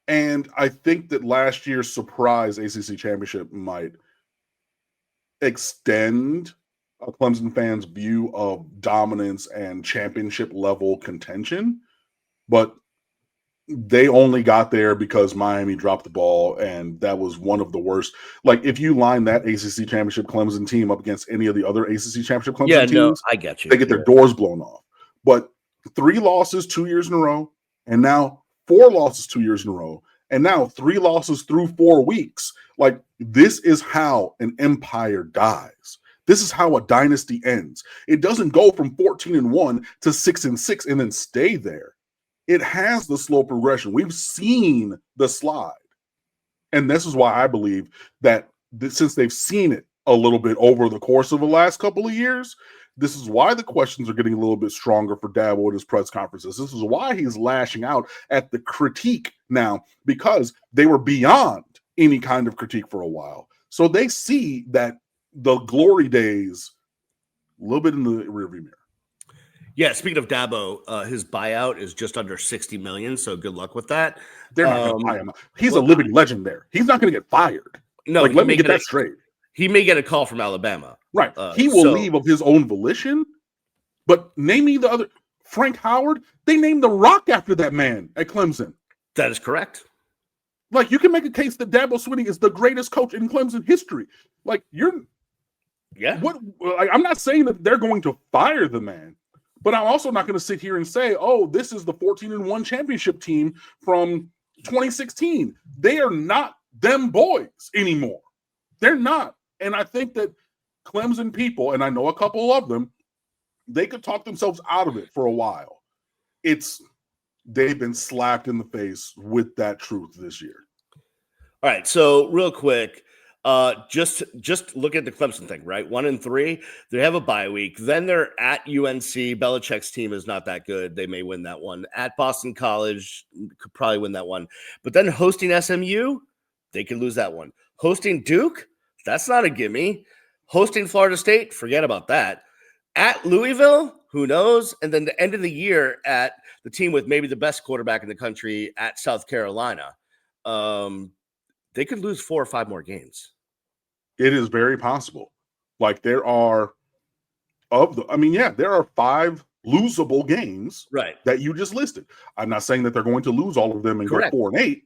And I think that last year's surprise ACC championship might extend a Clemson fan's view of dominance and championship level contention. But they only got there because Miami dropped the ball, and that was one of the worst. Like, if you line that ACC championship Clemson team up against any of the other ACC championship Clemson teams, I get you. They get their doors blown off. But 3 losses 2 years in a row, and now 4 losses 2 years in a row, and now 3 losses through 4 weeks. Like, this is how an empire dies. This is how a dynasty ends. It doesn't go from 14-1 to 6-6 and then stay there. It has the slow progression. We've seen the slide. And this is why I believe that since they've seen it a little bit over the course of the last couple of years, this is why the questions are getting a little bit stronger for Dabo at his press conferences. This is why he's lashing out at the critique now, because they were beyond any kind of critique for a while. So they see that the glory days a little bit in the rearview mirror. Yeah, speaking of Dabo, his buyout is just under $60 million, so good luck with that. They're not going to buy him. He's a living legend there. He's not going to get fired. No, let me get that straight. He may get a call from Alabama. Right. He will leave of his own volition, but name me the other. Frank Howard, they named The Rock after that man at Clemson. That is correct. Like, you can make a case that Dabo Swinney is the greatest coach in Clemson history. Like, I'm not saying that they're going to fire the man, But I'm also not going to sit here and say, oh, this is the 14-1 championship team from 2016. They are not them boys anymore. They're not. And I think that Clemson people, and I know a couple of them, they could talk themselves out of it for a while. They've been slapped in the face with that truth this year. All right, so real quick, just look at the Clemson thing, right? 1-3, they have a bye week. Then they're at UNC. Belichick's team is not that good. They may win that one. At Boston College, could probably win that one. But then hosting SMU, they could lose that one. Hosting Duke, that's not a gimme. Hosting Florida State, forget about that. At Louisville, who knows? And then the end of the year at the team with maybe the best quarterback in the country at South Carolina. They could lose 4 or 5 more games. It is very possible. Like there are 5 losable games that you just listed. I'm not saying that they're going to lose all of them and Correct. go 4-8,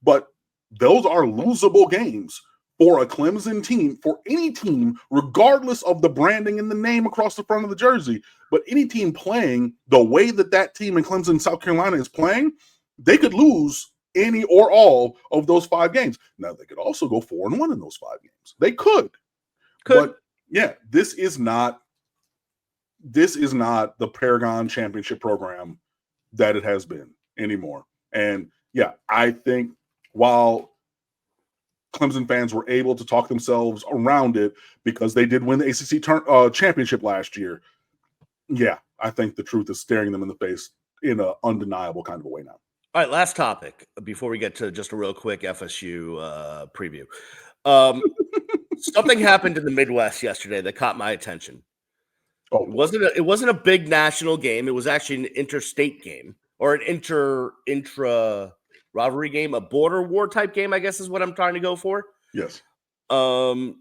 but those are losable games for a Clemson team, for any team, regardless of the branding and the name across the front of the jersey. But any team playing the way that team in Clemson, South Carolina is playing, they could lose any or all of those 5 games. Now, they could also go 4-1 in those 5 games. They could. But, yeah, this is not the Paragon Championship program that it has been anymore. And, yeah, I think while Clemson fans were able to talk themselves around it because they did win the ACC championship last year, yeah, I think the truth is staring them in the face in an undeniable kind of a way now. All right, last topic before we get to just a real quick FSU preview. Something happened in the Midwest yesterday that caught my attention. Oh, it wasn't a big national game. It was actually an interstate game or an intra rivalry game, a border war type game, I guess is what I'm trying to go for. Yes. And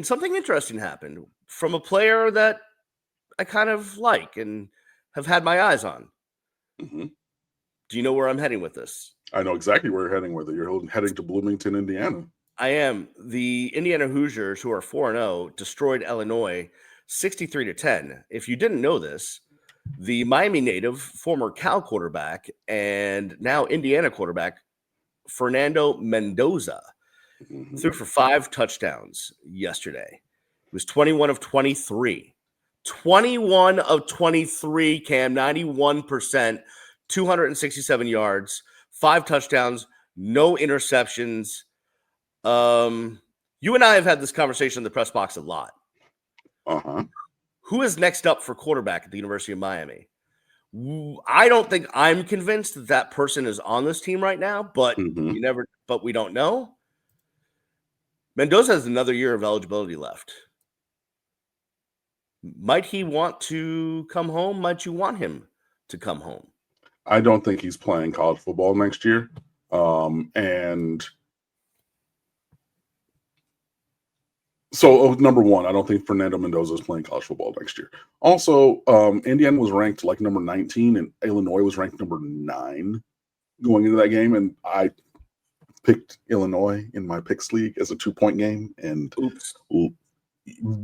something interesting happened from a player that I kind of like and have had my eyes on. Mm-hmm. Do you know where I'm heading with this? I know exactly where you're heading with it. You're heading to Bloomington, Indiana. I am. The Indiana Hoosiers, who are 4-0, destroyed Illinois 63-10. If you didn't know this, the Miami native, former Cal quarterback, and now Indiana quarterback, Fernando Mendoza, threw for 5 touchdowns yesterday. He was 21 of 23. 21 of 23, Cam, 91%, 267 yards, 5 touchdowns, no interceptions. You and I have had this conversation in the press box a lot. Uh-huh. Who is next up for quarterback at the University of Miami? I don't think I'm convinced that person is on this team right now, but we don't know. Mendoza has another year of eligibility left. Might he want to come home? Might you want him to come home? I don't think he's playing college football next year. And so, number one, I don't think Fernando Mendoza is playing college football next year. Also, Indiana was ranked like number 19, and Illinois was ranked number 9 going into that game. And I picked Illinois in my picks league as a 2-point game, and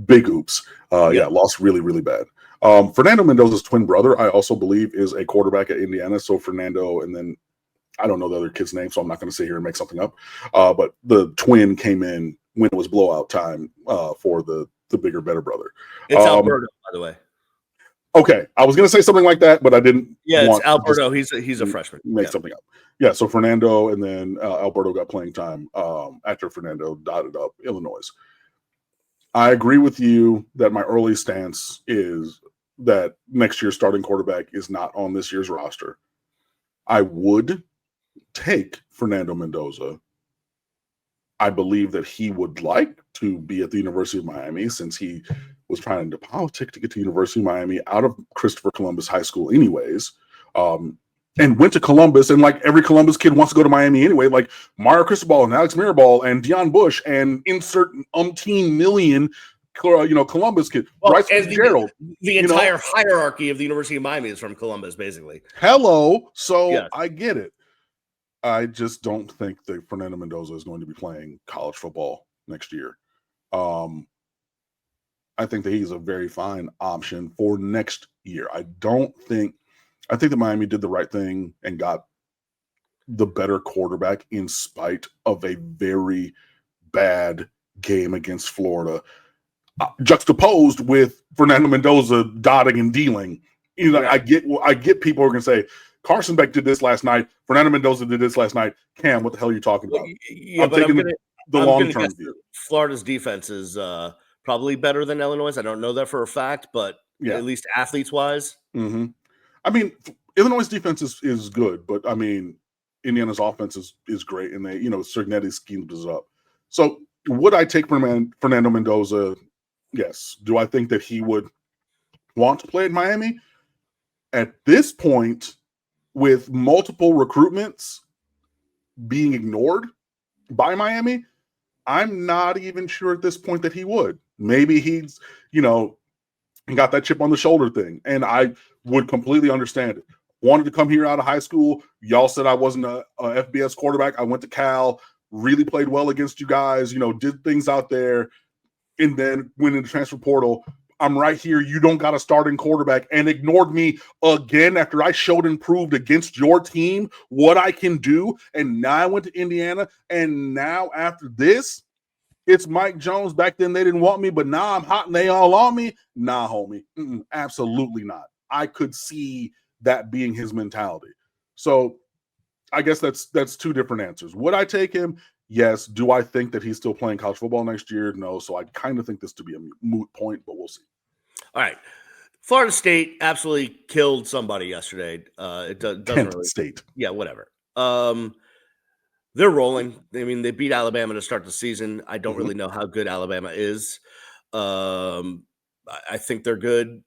big oops. Yeah, lost really, really bad. Fernando Mendoza's twin brother, I also believe, is a quarterback at Indiana. So Fernando, and then I don't know the other kid's name, so I'm not going to sit here and make something up. But the twin came in when it was blowout time for the bigger, better brother. It's Alberto, by the way. Okay, I was going to say something like that, but I didn't. Yeah, it's Alberto. He's a freshman. Make something up. Yeah, so Fernando and then Alberto got playing time after Fernando dotted up Illinois. I agree with you that my early stance is that next year's starting quarterback is not on this year's roster. I would take Fernando Mendoza. I believe that he would like to be at the University of Miami since he was trying into politics to get to University of Miami out of Christopher Columbus High School anyways, and went to Columbus, and like every Columbus kid wants to go to Miami anyway, like Mario Cristobal and Alex Mirabal and Deion Bush and insert umpteen million Columbus kid. Well, Bryce and Gerald. The entire hierarchy of the University of Miami is from Columbus, basically. Hello. So yes. I get it. I just don't think that Fernando Mendoza is going to be playing college football next year. I think that he's a very fine option for next year. I think that Miami did the right thing and got the better quarterback in spite of a very bad game against Florida, juxtaposed with Fernando Mendoza dotting and dealing. You know, I get people who are going to say Carson Beck did this last night, Fernando Mendoza did this last night. Cam, what the hell are you talking about? I'm taking the long-term view. Florida's defense is probably better than Illinois. I don't know that for a fact, but at least athletes-wise. Mm-hmm. I mean, Illinois' defense is good, but I mean, Indiana's offense is great, and they, Cernetti schemes us up. So would I take Fernando Mendoza? Yes. Do I think that he would want to play at Miami? At this point, with multiple recruitments being ignored by Miami, I'm not even sure at this point that he would. Maybe he's, got that chip on the shoulder thing, and I would completely understand it. Wanted to come here out of high school. Y'all said I wasn't a FBS quarterback. I went to Cal, really played well against you guys, did things out there, and then went into transfer portal. I'm right here. You don't got a starting quarterback, and ignored me again after I showed and proved against your team what I can do. And now I went to Indiana, and now after this, it's Mike Jones. Back then they didn't want me, but now I'm hot and they all on me. Nah, homie. Absolutely not. I could see that being his mentality. So I guess that's two different answers. Would I take him? Yes. Do I think that he's still playing college football next year? No. So I kind of think this to be a moot point, but we'll see. All right. Florida State absolutely killed somebody yesterday. It doesn't really. State. Yeah, whatever. They're rolling. I mean, they beat Alabama to start the season. I don't really know how good Alabama is. I think they're good,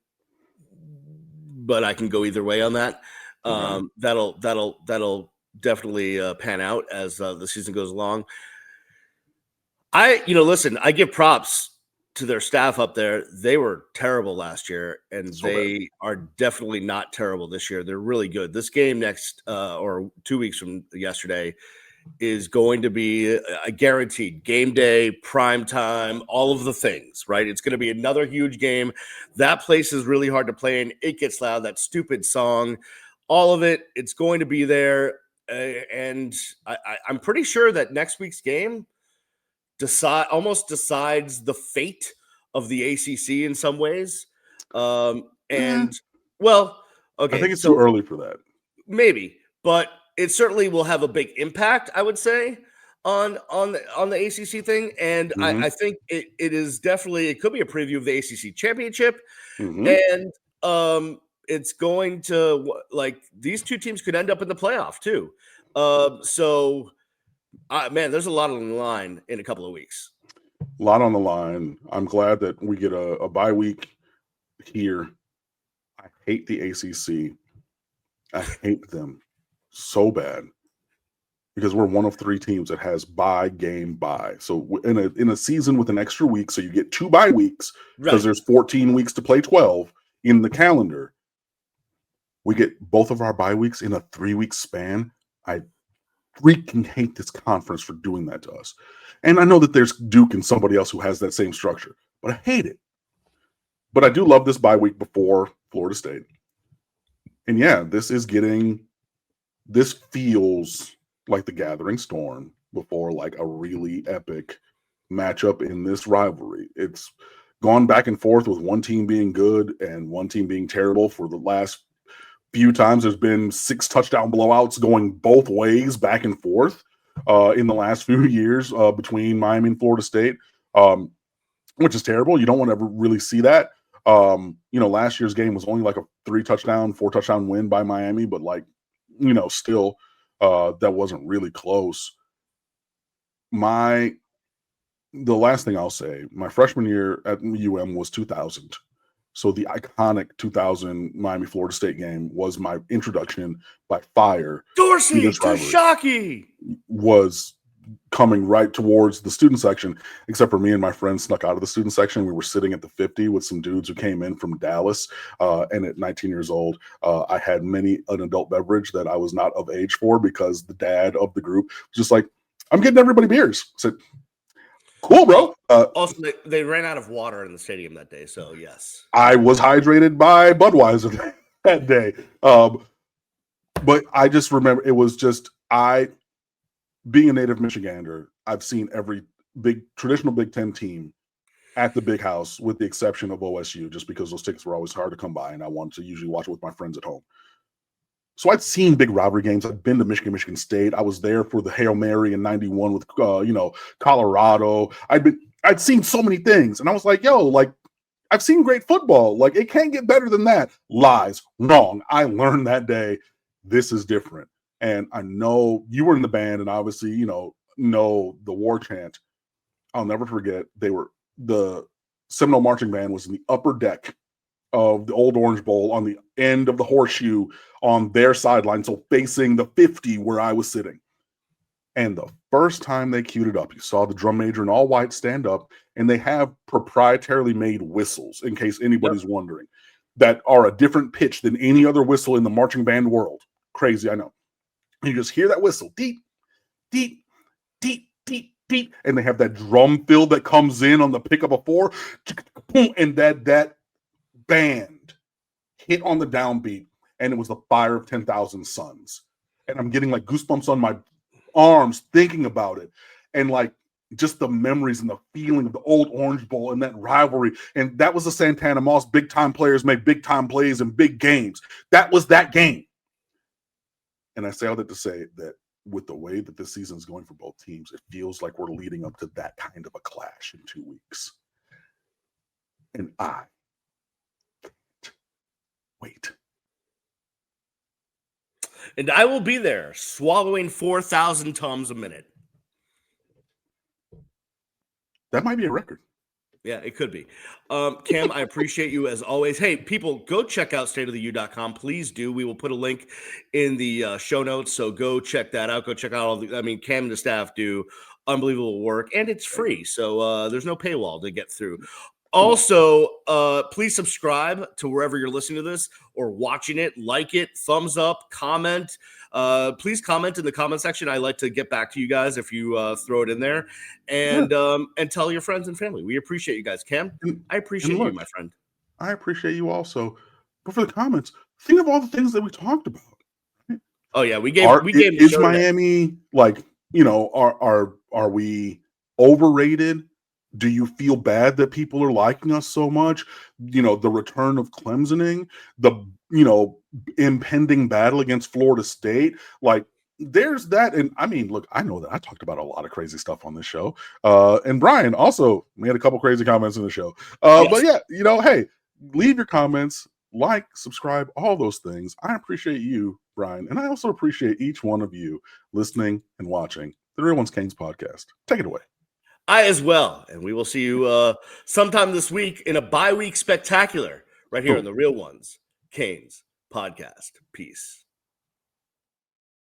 but I can go either way on that. That'll definitely pan out as the season goes along. Listen, I give props to their staff up there. They were terrible last year, and they are definitely not terrible this year. They're really good. This game next or 2 weeks from yesterday is going to be a guaranteed game day, prime time, all of the things, right? It's going to be another huge game. That place is really hard to play in. It gets loud, that stupid song, all of it. It's going to be there. And I'm pretty sure that next week's game almost decides the fate of the ACC in some ways. Okay. I think it's too early for that. Maybe, but it certainly will have a big impact, I would say, on the ACC thing. And I think it is definitely, it could be a preview of the ACC championship. And it's going to, these two teams could end up in the playoff too. Man, there's a lot on the line in a couple of weeks. A lot on the line. I'm glad that we get a bye week here. I hate the ACC. I hate them so bad because we're one of three teams that has bye. So in a season with an extra week, so you get 2 bye weeks because there's 14 weeks to play 12 in the calendar. We get both of our bye weeks in a 3-week span. I freaking hate this conference for doing that to us. And I know that there's Duke and somebody else who has that same structure, but I hate it. But I do love this bye week before Florida State. And yeah, this feels like the gathering storm before like a really epic matchup in this rivalry. It's gone back and forth with one team being good and one team being terrible for the last few times. There's been 6 touchdown blowouts going both ways, back and forth, in the last few years between Miami and Florida State, which is terrible. You don't want to ever really see that. Last year's game was only like a 4 touchdown win by Miami, but still, that wasn't really close. The last thing I'll say, my freshman year at UM was 2000. So the iconic 2000 Miami Florida State game was my introduction by fire. Dorsey to Shockey was coming right towards the student section, except for me and my friends snuck out of the student section. We were sitting at the 50 with some dudes who came in from Dallas. And at 19 years old, I had many an adult beverage that I was not of age for because the dad of the group was just like, I'm getting everybody beers. I said, Cool, bro. Also, they ran out of water in the stadium that day, so yes. I was hydrated by Budweiser that day. But I just remember it was just being a native Michigander, I've seen every traditional Big Ten team at the big house, with the exception of OSU, just because those tickets were always hard to come by, and I wanted to usually watch it with my friends at home. So I'd seen big rivalry games. I'd been to Michigan State. I was there for the Hail Mary in '91 with Colorado. I'd seen so many things, and I was like, yo, like, I've seen great football. Like, it can't get better than that. Lies. Wrong. I learned that day, this is different. And I know you were in the band, and obviously, know the war chant. I'll never forget. The Seminole Marching Band was in the upper deck of the old Orange Bowl on the end of the horseshoe on their sideline, so facing the 50 where I was sitting. And the first time they queued it up, you saw the drum major in all white stand up, and they have proprietarily made whistles, in case anybody's wondering, that are a different pitch than any other whistle in the marching band world. Crazy, I know. And you just hear that whistle, deep, deep, deep, deep, deep, and they have that drum fill that comes in on the pickup of 4, and that band hit on the downbeat, and it was the Fire of 10,000 Suns. And I'm getting like goosebumps on my arms thinking about it, and like just the memories and the feeling of the old Orange Bowl and that rivalry. And that was the Santana Moss big time players make big time plays in big games. That was that game. And I say all that to say that with the way that this season is going for both teams, it feels like we're leading up to that kind of a clash in 2 weeks. And I can't wait. And I will be there swallowing 4,000 Tums a minute. That might be a record. Yeah, it could be. Cam, I appreciate you as always. Hey, people, go check out stateoftheu.com. Please do. We will put a link in the show notes, so go check that out. Go check out Cam and the staff do unbelievable work, and it's free, so there's no paywall to get through. Also, please subscribe to wherever you're listening to this or watching it. Like it, thumbs up, comment. Please comment in the comment section. I like to get back to you guys if you throw it in there, and tell your friends and family. We appreciate you guys. Cam, I appreciate you, my friend. I appreciate you also. But for the comments, think of all the things that we talked about. Oh yeah, we gave is Miami like, are we overrated? Do you feel bad that people are liking us so much? The return of Clemsoning, the impending battle against Florida State. Like, there's that. And I mean, look, I know that I talked about a lot of crazy stuff on this show. And Brian also made a couple crazy comments in the show. Yes. But yeah, hey, leave your comments, like, subscribe, all those things. I appreciate you, Brian. And I also appreciate each one of you listening and watching the Real Ones Canes podcast. Take it away. I as well. And we will see you sometime this week in a bye week spectacular right here on the Real Ones Canes podcast. Peace.